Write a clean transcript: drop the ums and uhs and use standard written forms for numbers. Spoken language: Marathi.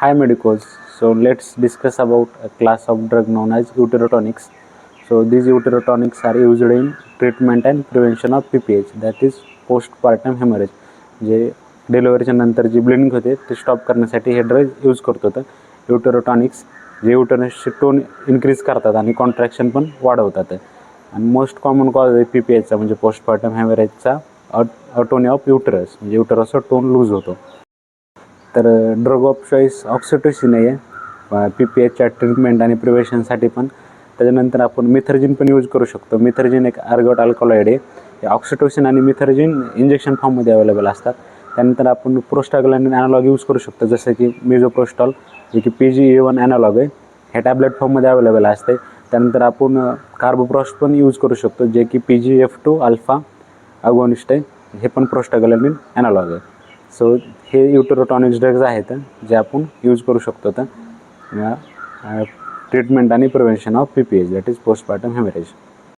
Hi medicos. So let's discuss about a class of drug known as uterotonics. So these uterotonics are used in treatment and prevention of PPH, that is postpartum hemorrhage. जे डिलिव्हरीच्या नंतर जी ब्लिडिंग होते ते स्टॉप करण्यासाठी हे ड्रग यूज करतो. तर युटेरोटॉनिक्स जे युटरसची टोन इन्क्रीज करतात आणि कॉन्ट्रॅक्शन पण वाढवतात. आणि मोस्ट कॉमन कॉज आहे PPHचा म्हणजे पोस्टपार्टम हॅमरेजचा अटोनी ऑफ युटरस, म्हणजे युटरसचा टोन लूज होतो. तर ड्रग ऑफ चॉईस ऑक्सिटोसिन आहे PPHच्या ट्रीटमेंट आणि प्रिव्हेन्शनसाठी पण. त्याच्यानंतर आपण मिथर्जिन पण यूज करू शकतो. मिथर्जिन एक आर्गोट अल्कलॉइड आहे. ऑक्सिटोसिन आणि मिथर्जिन इंजेक्शन फॉर्ममध्ये अवेलेबल असतात. त्यानंतर आपण प्रोस्टाग्लॅंडिन ॲनालॉग यूज करू शकतो, जसं की मिझोप्रोस्टॉल जे की PGE1 ॲनालॉग आहे, हे टॅबलेट फॉर्ममध्ये अवेलेबल असते. त्यानंतर आपण कार्बोप्रॉस्ट पण यूज करू शकतो, जे की PGF2 अल्फा अगोनिस्ट आहे, हे पण प्रोस्टाग्लॅंडिन ॲनालॉग आहे. सो हे युटेरोटॉनिक्स ड्रग्ज आहेत जे आपण यूज करू शकतो तर ट्रीटमेंट आणि prevention of PPH, that is postpartum haemorrhage.